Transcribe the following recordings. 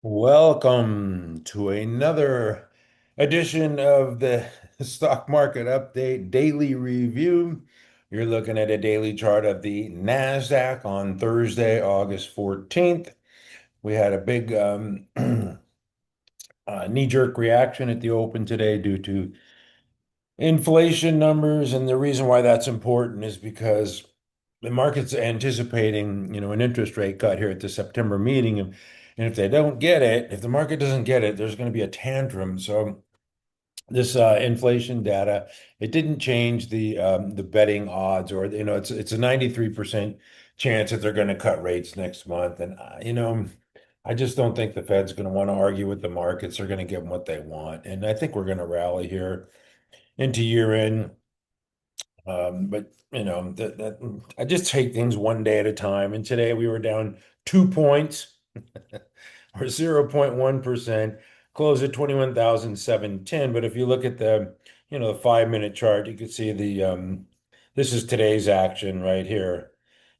Welcome to another edition of the Stock Market Update Daily Review. You're looking at a daily chart of the Nasdaq on Thursday, August 14th. We had a big knee-jerk reaction at the open today due to inflation numbers, and the reason why that's important is because the market's anticipating, an interest rate cut here at the September meeting, and if they don't get it, if the market doesn't get it, there's going to be a tantrum. So this inflation data, it didn't change the betting odds, or it's a 93% chance that they're going to cut rates next month, and I just don't think the Fed's going to want to argue with the markets. They're going to give them what they want, and I think we're going to rally here into year end. But that I just take things one day at a time. And today we were down 2 points or 0.1%, closed at 21,710. But if you look at the 5 minute chart, you can see this is today's action right here.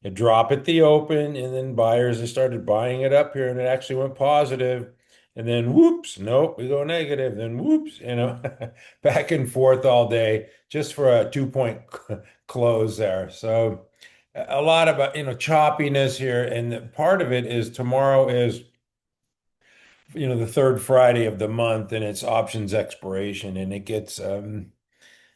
It dropped at the open, and then buyers, they started buying it up here, and it actually went positive. And then whoops, nope, we go negative. Then whoops, back and forth all day just for a 2 point close there. So a lot of choppiness here, and part of it is tomorrow is the third Friday of the month, and it's options expiration, and it gets a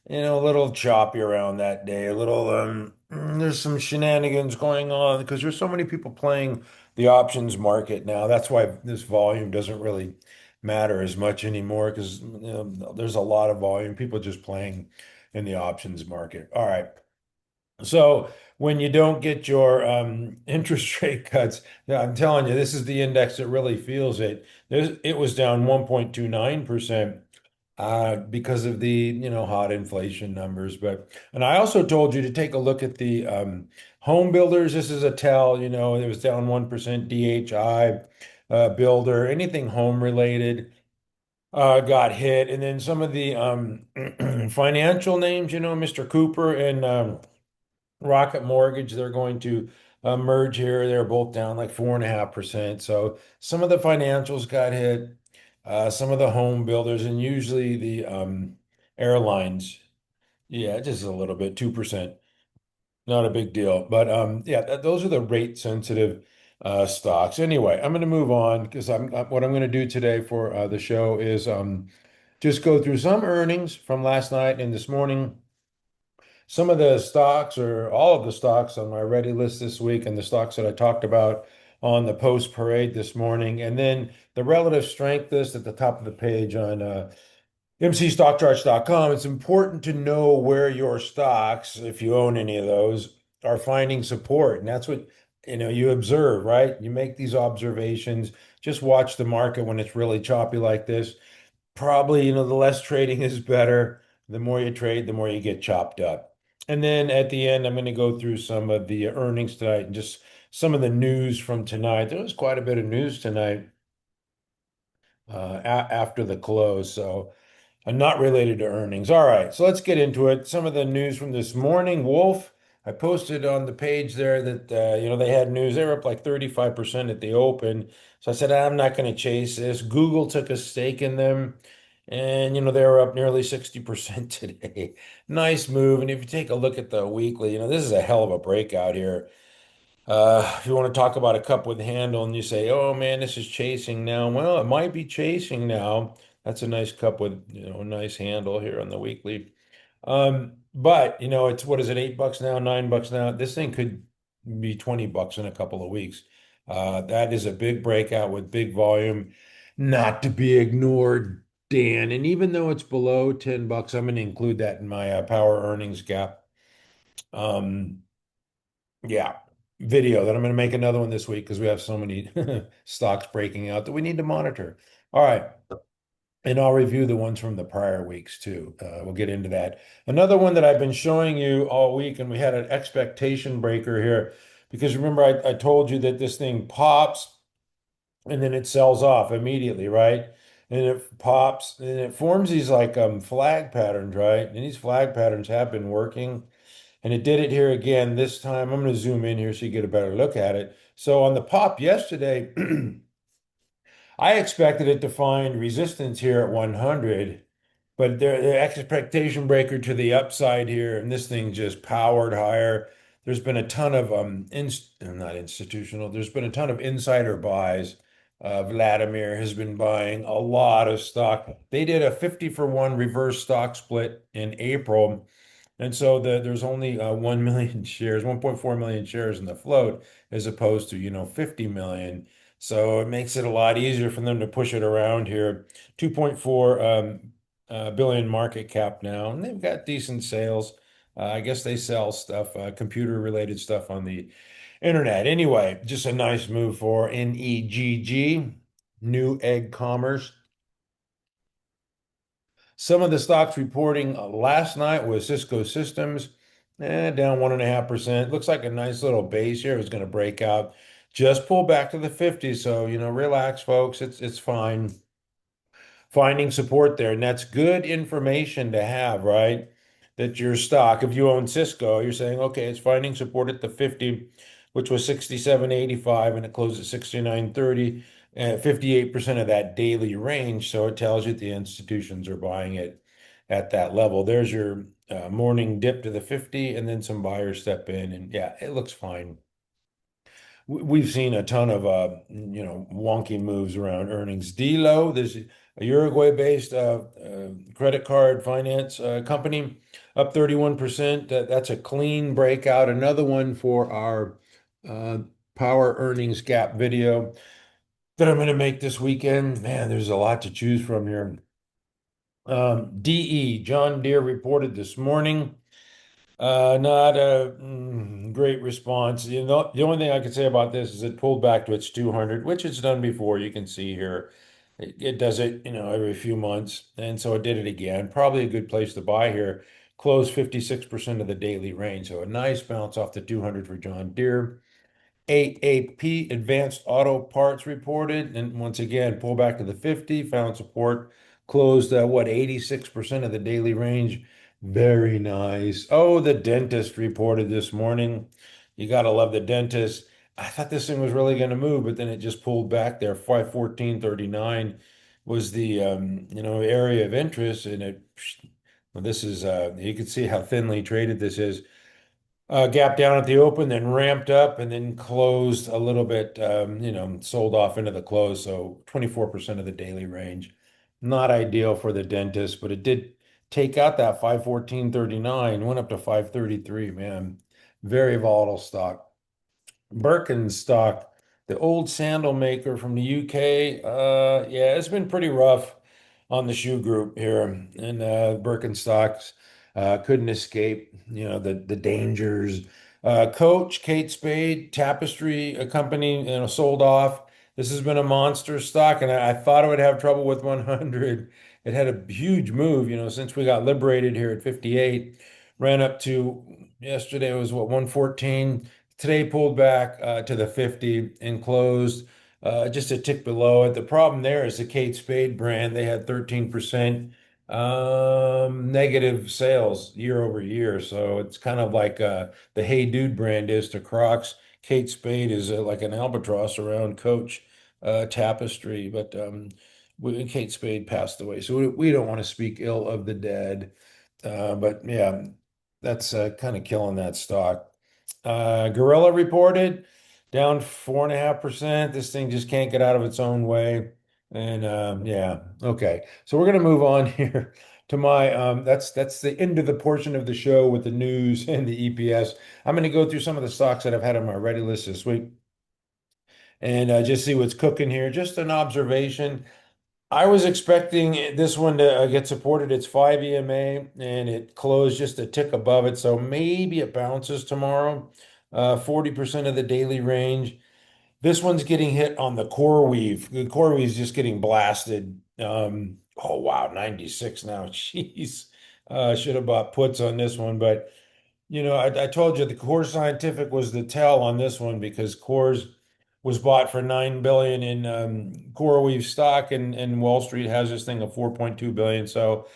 little choppy around that day. A little there's some shenanigans going on because there's so many people playing the options market now. That's why this volume doesn't really matter as much anymore because there's a lot of volume, people just playing in the options market. All right. So when you don't get your interest rate cuts, yeah, I'm telling you, this is the index that really feels it. It was down 1.29% because of the hot inflation numbers. And I also told you to take a look at the home builders. This is a tell. It was down 1%. DHI builder, anything home related got hit, and then some of the financial names. Mr. Cooper and Rocket Mortgage, they're going to merge here. They're both down like 4.5%. So some of the financials got hit, some of the home builders, and usually the airlines. Yeah, just a little bit, 2%. Not a big deal. But yeah, those are the rate sensitive stocks. Anyway, I'm going to move on because what I'm going to do today for the show is just go through some earnings from last night and this morning, some of the stocks or all of the stocks on my ready list this week, and the stocks that I talked about on the post parade this morning, and then the relative strength list at the top of the page on mcstockcharts.com. It's important to know where your stocks, if you own any of those, are finding support. And that's what you observe, right? You make these observations. Just watch the market when it's really choppy like this. Probably, the less trading is better. The more you trade, the more you get chopped up. And then at the end, I'm going to go through some of the earnings tonight and just some of the news from tonight. There was quite a bit of news tonight after the close, so not related to earnings. All right, so let's get into it. Some of the news from this morning. Wolf, I posted on the page there that they had news. They were up like 35% at the open. So I said, I'm not going to chase this. Google took a stake in them, and they were up nearly 60% today. Nice move. And if you take a look at the weekly, this is a hell of a breakout here. If you want to talk about a cup with handle and you say, oh man, this is chasing now. Well, it might be chasing now. That's a nice cup with, a nice handle here on the weekly. But it's, what is it, $8 now, $9 now? This thing could be $20 in a couple of weeks. That is a big breakout with big volume, not to be ignored, Dan. And even though it's below $10, I'm going to include that in my power earnings gap. Um, yeah, video that I'm going to make another one this week because we have so many stocks breaking out that we need to monitor. All right. And I'll review the ones from the prior weeks too. We'll get into that. Another one that I've been showing you all week, and we had an expectation breaker here because remember I told you that this thing pops and then it sells off immediately, right? And it pops and it forms these like flag patterns, right? And these flag patterns have been working. And it did it here again this time. I'm going to zoom in here so you get a better look at it. So on the pop yesterday, I expected it to find resistance here at 100, but the expectation breaker to the upside here, and this thing just powered higher. There's been a ton of not institutional. There's been a ton of insider buys. Vladimir has been buying a lot of stock. They did a 50 for 1 reverse stock split in April. And so there's only 1 million shares, 1.4 million shares in the float, as opposed to, 50 million. So it makes it a lot easier for them to push it around here. 2.4 billion market cap now, and they've got decent sales. I guess they sell stuff, computer related stuff on the internet. Anyway, just a nice move for NEGG, New Egg Commerce. Some of the stocks reporting last night was Cisco Systems, down 1.5%. Looks like a nice little base here. It's going to break out. Just pull back to the 50. So, relax, folks. It's fine. Finding support there. And that's good information to have, right? That your stock, if you own Cisco, you're saying, okay, it's finding support at the 50, which was 67.85, and it closed at 69.30, 58% of that daily range. So it tells you the institutions are buying it at that level. There's your morning dip to the 50, and then some buyers step in, and yeah, it looks fine. We've seen a ton of wonky moves around earnings. Delo, there's a Uruguay-based credit card finance company, up 31%. That's a clean breakout. Another one for our uh, power earnings gap video that I'm going to make this weekend. Man, there's a lot to choose from here. DE, John Deere reported this morning. Not a great response. The only thing I could say about this is it pulled back to its 200, which it's done before. You can see here. It does it, every few months. And so it did it again. Probably a good place to buy here. Closed 56% of the daily range. So a nice bounce off the 200 for John Deere. AAP, Advanced Auto Parts, reported, and once again, pull back to the 50, found support, closed at 86% of the daily range. Very nice. Oh, the dentist reported this morning. You got to love the dentist. I thought this thing was really going to move, but then it just pulled back there. 514.39 was the area of interest, and well, this is you can see how thinly traded this is. Gap down at the open, then ramped up, and then closed a little bit, sold off into the close. So 24% of the daily range. Not ideal for the dentist, but it did take out that 514.39, went up to 533, man. Very volatile stock. Birkenstock, the old sandal maker from the UK. Yeah, it's been pretty rough on the shoe group here, and Birkenstocks couldn't escape, the dangers. Coach, Kate Spade, Tapestry, a company, sold off. This has been a monster stock, and I thought it would have trouble with 100. It had a huge move, since we got liberated here at 58, ran up to yesterday it was what 114. Today pulled back to the 50 and closed just a tick below it. The problem there is the Kate Spade brand. They had 13% negative sales year over year. So it's kind of like the Hey Dude brand is to Crocs. Kate Spade is like an albatross around Coach Tapestry. But Kate Spade passed away. So we don't want to speak ill of the dead. But yeah, that's kind of killing that stock. Gorilla reported down 4.5%. This thing just can't get out of its own way. And yeah, okay. So we're gonna move on here to my that's the end of the portion of the show with the news and the EPS. I'm gonna go through some of the stocks that I've had on my ready list this week and just see what's cooking here. Just an observation. I was expecting this one to get supported. It's 5 EMA and it closed just a tick above it. So maybe it bounces tomorrow. 40% of the daily range. This one's getting hit on the core weave. The core weave is just getting blasted. Oh wow, 96 now. Jeez. Should have bought puts on this one, but I told you the Core Scientific was the tell on this one because Core's was bought for 9 billion in CoreWeave stock, and Wall Street has this thing of 4.2 billion. So,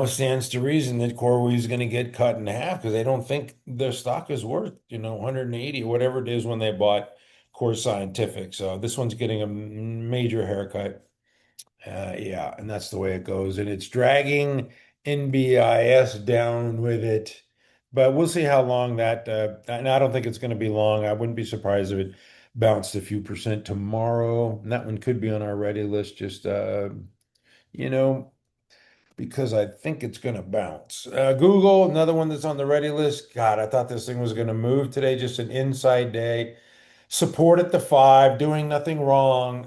stands to reason that CoreWeave is going to get cut in half because they don't think their stock is worth, 180 or whatever it is when they bought Core Scientific. So this one's getting a major haircut. Yeah, and that's the way it goes. And it's dragging NBIS down with it. But we'll see how long that, and I don't think it's going to be long. I wouldn't be surprised if it bounced a few percent tomorrow. And that one could be on our ready list, just, you know, because I think it's going to bounce. Google, another one that's on the ready list. God, I thought this thing was going to move today, just an inside day. Support at the five, doing nothing wrong.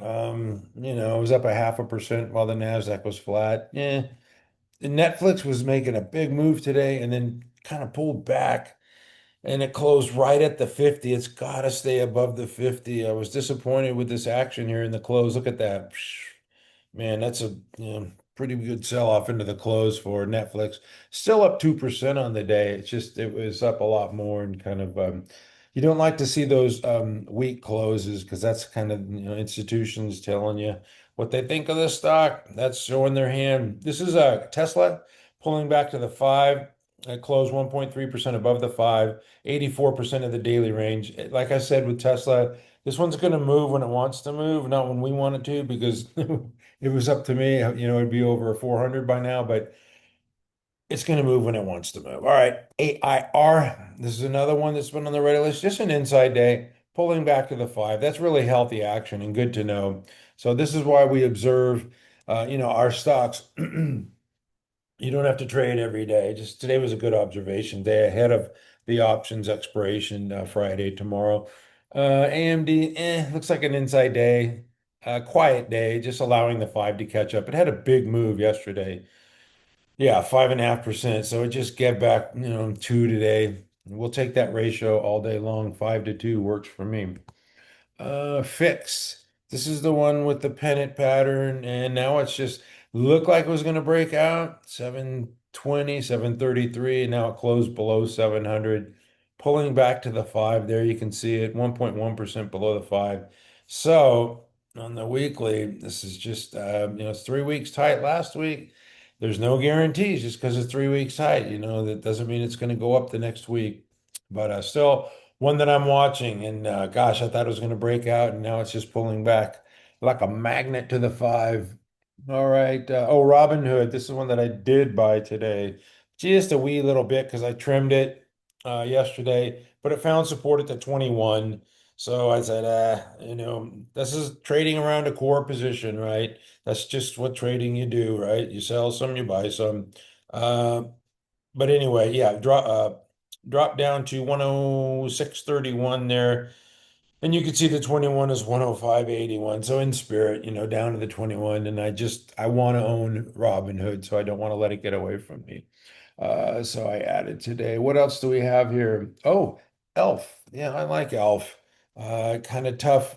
It was up a 0.5% while the Nasdaq was flat. Yeah. Netflix was making a big move today and then kind of pulled back and it closed right at the 50. It's got to stay above the 50. I was disappointed with this action here in the close. Look at that. Man, that's a pretty good sell-off into the close for Netflix. Still up 2% on the day. It's just it was up a lot more and kind of you don't like to see those weak closes because that's kind of institutions telling you what they think of the stock. That's showing their hand. This is a Tesla pulling back to the five. It closed 1.3% above the five, 84% of the daily range. Like I said with Tesla, this one's going to move when it wants to move, not when we want it to, because it was up to me, it'd be over 400 by now, but it's going to move when it wants to move. All right, AIR. This is another one that's been on the radar list. Just an inside day, pulling back to the five. That's really healthy action and good to know. So this is why we observe, our stocks. You don't have to trade every day. Just today was a good observation day ahead of the options expiration Friday tomorrow. AMD, looks like an inside day, quiet day, just allowing the five to catch up. It had a big move yesterday. Yeah, 5.5%. So it just get back, two today. We'll take that ratio all day long. 5 to 2 works for me. Fix. This is the one with the pennant pattern, and now it's just looked like it was going to break out 720, 733, and now it closed below 700, pulling back to the five. There you can see it, 1.1% below the five. So on the weekly, this is just it's 3 weeks tight last week. There's no guarantees just because it's 3 weeks tight. That doesn't mean it's going to go up the next week, but still one that I'm watching, and gosh, I thought it was going to break out, and now it's just pulling back like a magnet to the five. All right. Robinhood. This is one that I did buy today. Just a wee little bit because I trimmed it yesterday, but it found support at the 21. So I said, this is trading around a core position, right? That's just what trading you do, right? You sell some, you buy some. Uh, but anyway, yeah, drop down to 106.31 there. And you can see the 21 is 105.81. So in spirit, down to the 21. And I want to own Robinhood, so I don't want to let it get away from me. So I added today. What else do we have here? Oh, Elf. Yeah, I like Elf. Kind of tough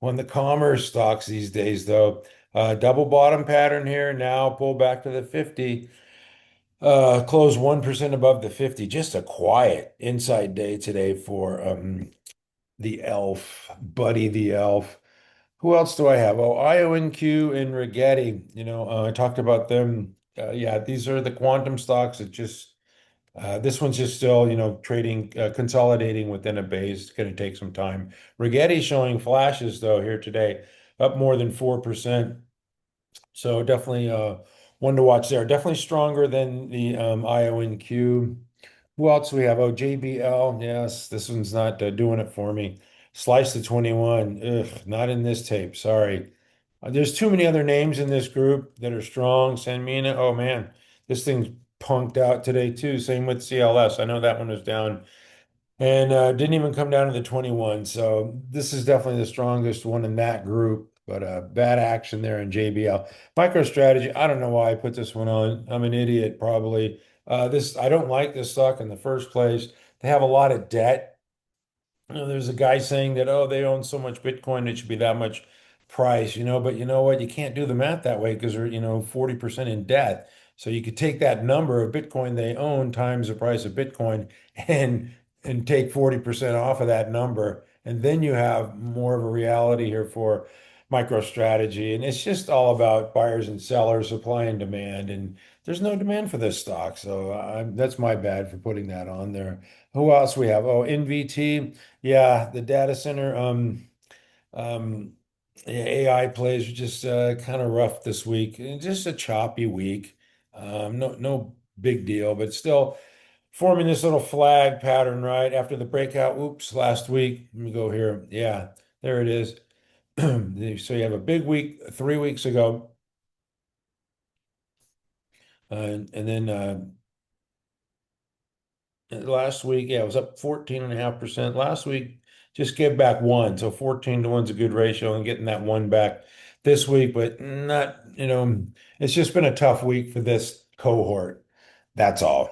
on the commerce stocks these days, though. Double bottom pattern here. Now pull back to the 50. Close 1% above the 50. Just a quiet inside day today for the Elf, Buddy the Elf. Who else do I have? Oh, IONQ and Rigetti. I talked about them. Yeah, these are the quantum stocks. This one's just still, trading, consolidating within a base. It's going to take some time. Rigetti showing flashes though here today, up more than 4%. So definitely one to watch there. Definitely stronger than the IONQ. Who else do we have? Oh, JBL. Yes, this one's not doing it for me. Slice the 21. Ugh, not in this tape. Sorry. There's too many other names in this group that are strong. Sanmina. Oh man, this thing's punked out today too. Same with CLS. I know that one was down and didn't even come down to the 21. So this is definitely the strongest one in that group, but bad action there in JBL. MicroStrategy, I don't know why I put this one on. I'm an idiot, probably. I don't like this stock in the first place. They have a lot of debt. There's a guy saying that, oh, they own so much Bitcoin, it should be that much price, but you know what? You can't do the math that way because they're, 40% in debt. So you could take that number of Bitcoin they own times the price of Bitcoin and take 40% off of that number. And then you have more of a reality here for MicroStrategy. And it's just all about buyers and sellers, supply and demand. And there's no demand for this stock. So that's my bad for putting that on there. Who else we have? Oh, NVT. Yeah, the data center. Um, Yeah, AI plays are just kind of rough this week. And just a choppy week. No big deal, but still forming this little flag pattern right after the breakout. Oops, last week. Let me go here. Yeah, there it is. So you have a big week 3 weeks ago, and then last week, yeah, it was up 14.5%. Last week, just give back one. So 14 to one's a good ratio and getting that one back this week, but not, it's just been a tough week for this cohort. That's all.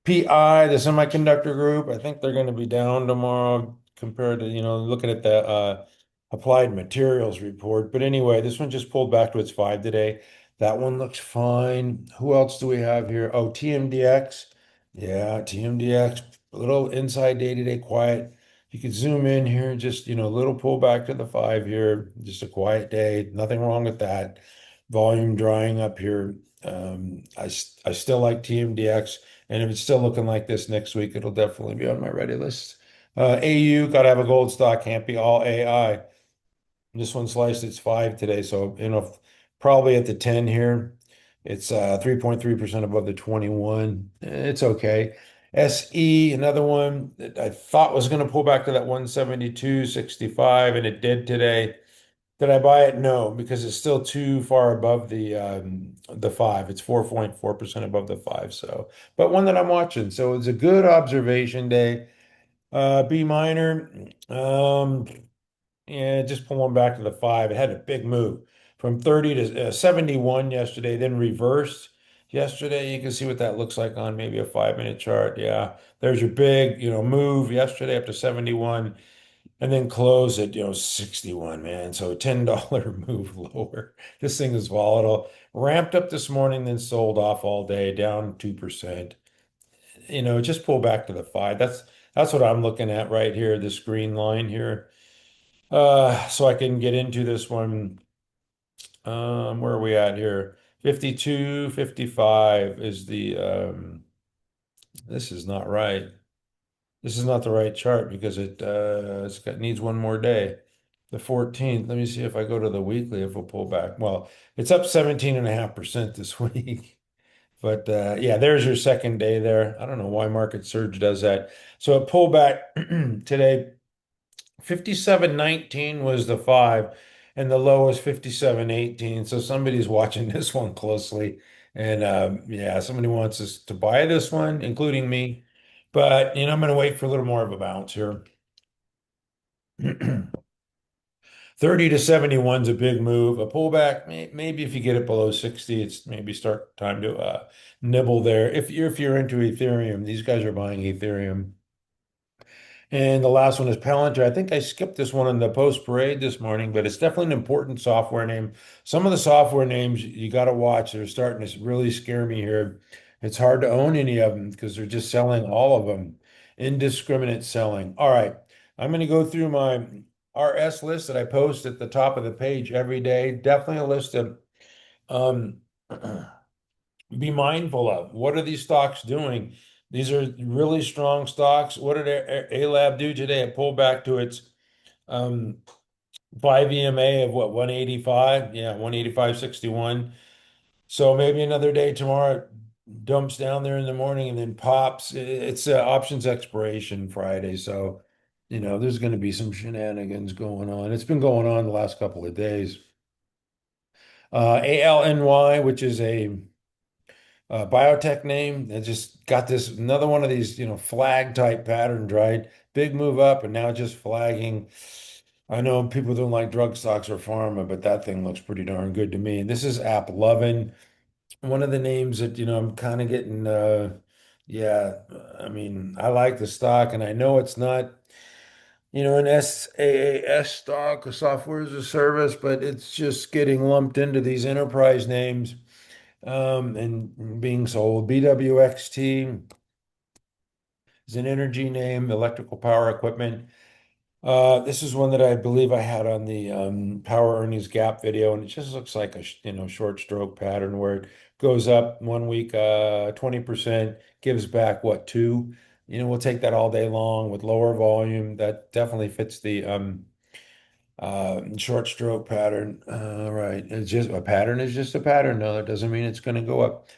PI, the semiconductor group, I think they're going to be down tomorrow compared to, looking at the applied materials report. But anyway, this one just pulled back to its five today. That one looks fine. Who else do we have here? Oh, TMDX. Yeah, TMDX, a little inside day today, quiet. You could zoom in here, just, a little pullback to the five here, just a quiet day. Nothing wrong with that. Volume drying up here. I still like TMDX. And if it's still looking like this next week, it'll definitely be on my ready list. AU, got to have a gold stock, can't be all AI. This one sliced its five today, so probably at the 10 here. It's 3.3% above the 21. It's okay. SE, another one that I thought was going to pull back to that 172.65, and it did today. Did I buy it? No, because it's still too far above the five. It's 4.4% above the five. So, but one that I'm watching. So it's a good observation day. B minor. Yeah, just pulling back to the five. It had a big move from 30 to 71 yesterday, then reversed yesterday. You can see what that looks like on maybe a 5-minute chart. Yeah, there's your big, move yesterday up to 71 and then close at 61, man. So $10 move lower. This thing is volatile. Ramped up this morning, then sold off all day, down 2%. Just pull back to the five. That's what I'm looking at right here, this green line here. So I can get into this one. Where are we at here? 52, 55 is this is not right. This is not the right chart because needs one more day. The 14th. Let me see if I go to the weekly if we'll pull back. Well, it's up 17.5% this week. But yeah, there's your second day there. I don't know why market surge does that. So it pulled back today. 57.19 was the five, and the low was 57.18. So somebody's watching this one closely. And yeah, somebody wants us to buy this one, including me. But I'm going to wait for a little more of a bounce here. 30 to 71 is a big move. A pullback, maybe if you get it below 60, it's maybe start time to nibble there. If you're into Ethereum, these guys are buying Ethereum. And the last one is Palantir. I think I skipped this one in the post parade this morning, but it's definitely an important software name. Some of the software names you got to watch. They're starting to really scare me here. It's hard to own any of them because they're just selling all of them. Indiscriminate selling. All right. I'm going to go through my RS list that I post at the top of the page every day. Definitely a list of um, be mindful of. What are these stocks doing? These are really strong stocks. What did ALAB do today? It pulled back to its um, 5 EMA of what, 185? Yeah, 185.61. So maybe another day tomorrow it dumps down there in the morning and then pops. It's options expiration Friday. So, there's going to be some shenanigans going on. It's been going on the last couple of days. ALNY, which is a biotech name that just got this another one of these, flag type patterns, right? Big move up and now just flagging. I know people don't like drug stocks or pharma, but that thing looks pretty darn good to me. And this is App Lovin, one of the names that, I'm kind of getting, yeah, I mean, I like the stock and I know it's not, an SaaS stock, a software as a service, but it's just getting lumped into these enterprise names and being sold. BWXT is an energy name, electrical power equipment. This is one that I believe I had on the power earnings gap video, and it just looks like a short stroke pattern where it goes up one week 20%, gives back what, two? We'll take that all day long with lower volume. That definitely fits Short stroke pattern. Right. It's just a pattern is just a pattern. No, that doesn't mean it's going to go up.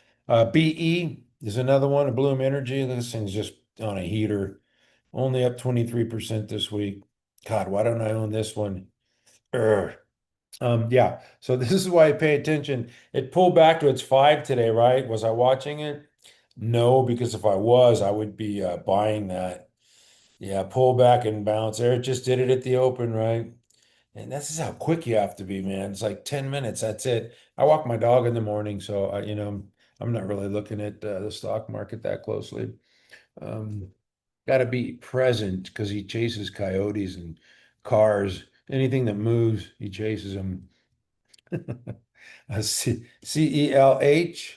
BE is another one, a Bloom Energy. This thing's just on a heater. Only up 23% this week. God, why don't I own this one? Urgh. Yeah. So this is why I pay attention. It pulled back to its five today, right? Was I watching it? No, because if I was, I would be buying that. Yeah, pull back and bounce. There, it just did it at the open, right? And this is how quick you have to be, man. It's like 10 minutes. That's it. I walk my dog in the morning, so I'm not really looking at the stock market that closely. Um, Got to be present because he chases coyotes and cars. Anything that moves, he chases them. CELH.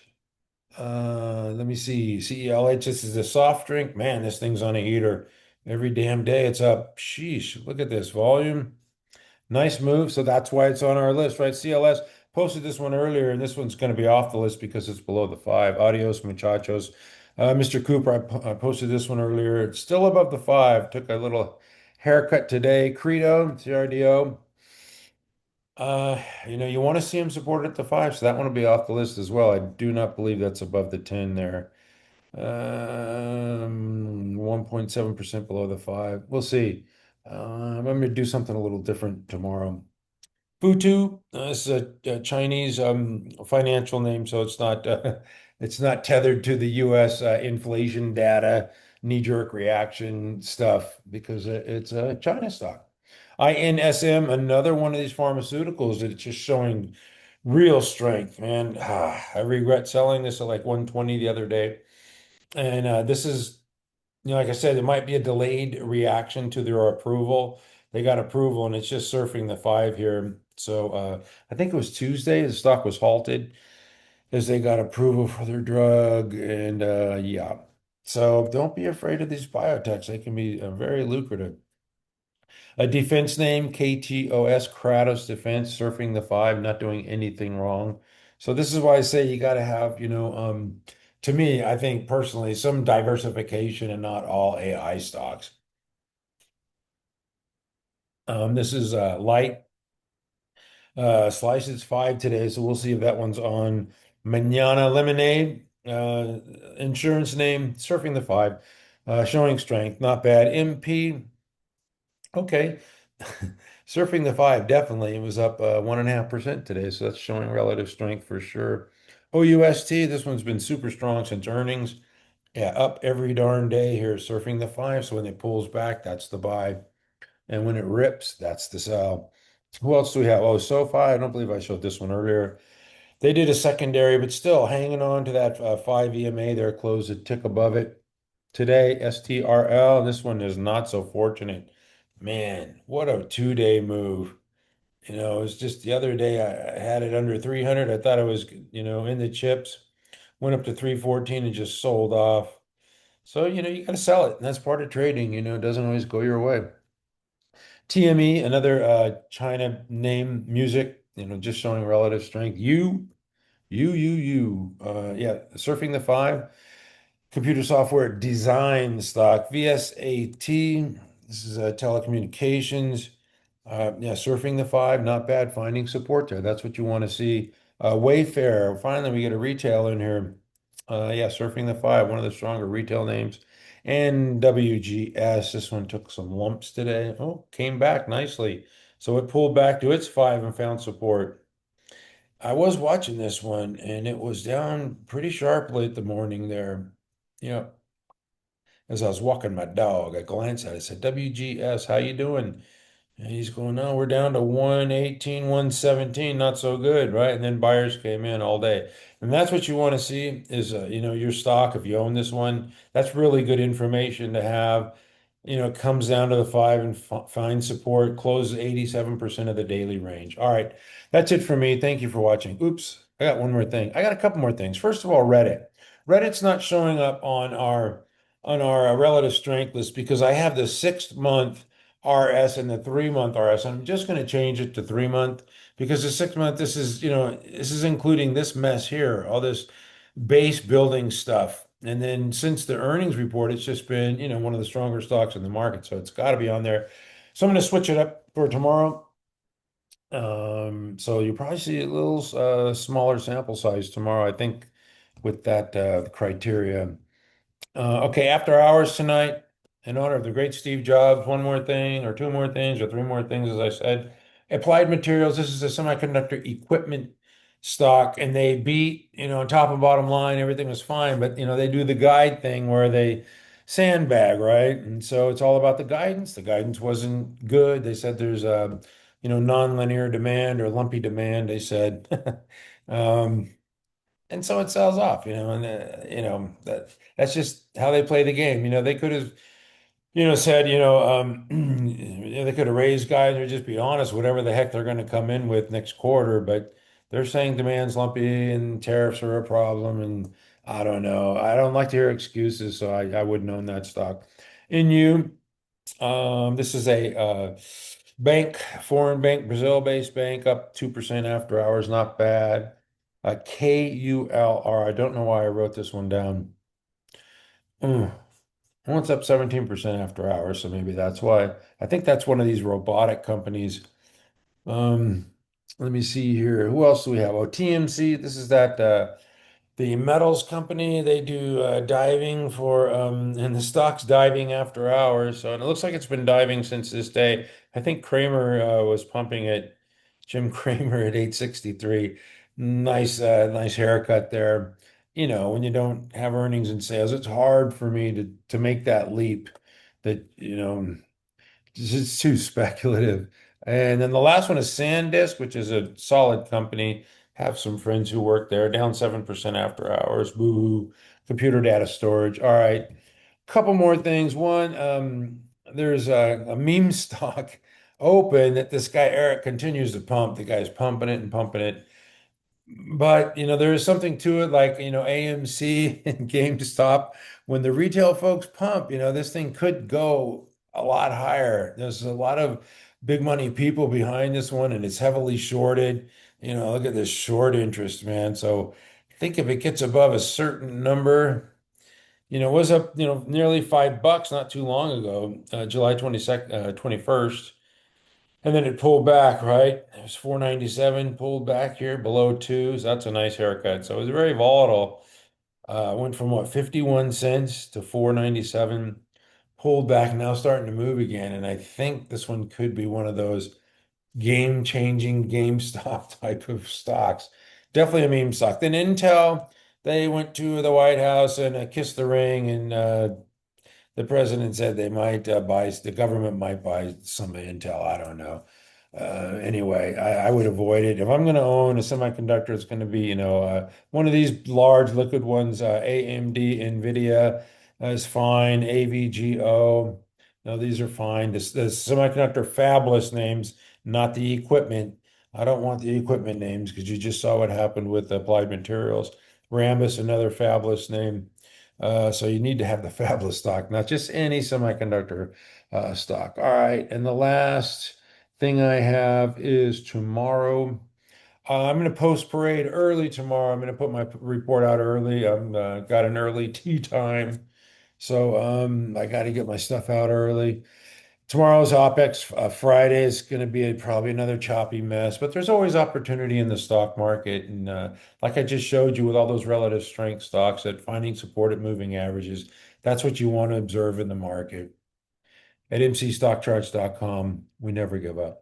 Let me see. CELH. This is a soft drink. Man, this thing's on a heater. Every damn day it's up. Sheesh. Look at this volume. Nice move. So that's why it's on our list, right? CLS posted this one earlier, and this one's going to be off the list because it's below the five. Adios, muchachos. Mr. Cooper, I posted this one earlier. It's still above the five. Took a little haircut today. Credo, CRDO. You want to see him supported at the five, so that one will be off the list as well. I do not believe that's above the 10 there. 1.7% below the five. We'll see. I'm going to do something a little different tomorrow. FUTU, this is a Chinese financial name, so it's not tethered to the U.S. Inflation data, knee-jerk reaction stuff because it's a China stock. INSM, another one of these pharmaceuticals that's just showing real strength, man. I regret selling this at like 120 the other day, and this is like I said, it might be a delayed reaction to their approval. They got approval and it's just surfing the five here. So I think it was Tuesday, the stock was halted as they got approval for their drug. And yeah, so don't be afraid of these biotechs. They can be very lucrative. A defense name, KTOS, Kratos Defense, surfing the five, not doing anything wrong. So this is why I say you got to have, to me, I think personally, some diversification and not all AI stocks. This is LITE. Slices five today, so we'll see if that one's on. Manana Lemonade, insurance name, surfing the five, showing strength, not bad. MP, okay. Surfing the five, definitely. It was up 1.5% today, so that's showing relative strength for sure. OUST, this one's been super strong since earnings. Yeah, up every darn day here, surfing the five. So when it pulls back, that's the buy. And when it rips, that's the sell. Who else do we have? Oh, SOFI. I don't believe I showed this one earlier. They did a secondary, but still hanging on to that 5 EMA. They're closed a tick above it. Today, STRL. This one is not so fortunate. Man, what a 2-day move. It was just the other day I had it under 300. I thought it was, in the chips. Went up to 314 and just sold off. So, you got to sell it. And that's part of trading, it doesn't always go your way. TME, another China name music, just showing relative strength. Yeah, surfing the five. Computer software design stock, VSAT. This is telecommunications. Yeah, surfing the five, not bad. Finding support there. That's what you want to see. Wayfair. Finally, we get a retail in here. Yeah, surfing the five, one of the stronger retail names. And WGS. This one took some lumps today. Oh, came back nicely. So it pulled back to its five and found support. I was watching this one and it was down pretty sharply at the morning there. Yeah, as I was walking my dog, I glanced at it. I said, WGS, how you doing? And he's going, no, we're down to 118, 117, not so good, right? And then buyers came in all day. And that's what you want to see is, your stock, if you own this one, that's really good information to have. It comes down to the five and find support, closes 87% of the daily range. All right, that's it for me. Thank you for watching. Oops, I got one more thing. I got a couple more things. First of all, Reddit. Reddit's not showing up on our relative strength list because I have the 6 month RS and the 3 month RS. I'm just going to change it to 3 month because the 6 month, this is including this mess here, all this base building stuff. And then since the earnings report, it's just been, one of the stronger stocks in the market. So it's got to be on there. So I'm going to switch it up for tomorrow. So you probably see a little smaller sample size tomorrow, I think, with that criteria. Okay, after hours tonight, in honor of the great Steve Jobs, one more thing, or two more things, or three more things, as I said. Applied Materials, this is a semiconductor equipment stock, and they beat, top and bottom line, everything was fine, but, they do the guide thing where they sandbag, right? And so it's all about the guidance. The guidance wasn't good. They said there's nonlinear demand or lumpy demand, they said. Um, and so it sells off, and that's just how they play the game. They could have, said, they could have raised guys or just be honest, whatever the heck they're going to come in with next quarter, but they're saying demand's lumpy and tariffs are a problem, and I don't know. I don't like to hear excuses, so I wouldn't own that stock. In you, this is a bank, foreign bank, Brazil-based bank, up 2% after hours, not bad. KULR, I don't know why I wrote this one down. Mm. Well, it's up 17% after hours, so maybe that's why. I think that's one of these robotic companies. Um, Let me see here. Who else do we have? Oh, TMC. This is that the metals company. They do diving for and the stock's diving after hours. So and it looks like it's been diving since this day. I think Kramer was pumping it. Jim Kramer at 863. Nice haircut there. When you don't have earnings and sales, it's hard for me to make that leap that, it's too speculative. And then the last one is SanDisk, which is a solid company. Have some friends who work there, down 7% after hours. Boo. Computer data storage. All right. Couple more things. One, there's a meme stock open that this guy Eric continues to pump. The guy's pumping it and pumping it. But there is something to it, like AMC and GameStop. When the retail folks pump, this thing could go a lot higher. There's a lot of big money people behind this one, and it's heavily shorted. Look at this short interest, man. So I think if it gets above a certain number, it was up, nearly $5 not too long ago, July 22nd, 21st. And then it pulled back, right? It was 497, pulled back here below two. So that's a nice haircut. So it was very volatile. Went from what, 51 cents to 497, pulled back, now starting to move again. And I think this one could be one of those game-changing GameStop type of stocks. Definitely a meme stock. Then Intel, they went to the White House and kissed the ring, and the president said they might the government might buy some Intel. I don't know. Anyway, I would avoid it. If I'm going to own a semiconductor, it's going to be, one of these large liquid ones. AMD, NVIDIA is fine. AVGO, no, these are fine. The semiconductor fabless names, not the equipment. I don't want the equipment names because you just saw what happened with Applied Materials. Rambus, another fabless name. So you need to have the fabless stock, not just any semiconductor stock. All right. And the last thing I have is tomorrow. I'm going to post parade early tomorrow. I'm going to put my report out early. I'm got an early tea time. So I got to get my stuff out early. Tomorrow's OPEX Friday is going to be probably another choppy mess, but there's always opportunity in the stock market. And like I just showed you with all those relative strength stocks, that finding support at moving averages, that's what you want to observe in the market. At mcstockcharts.com, we never give up.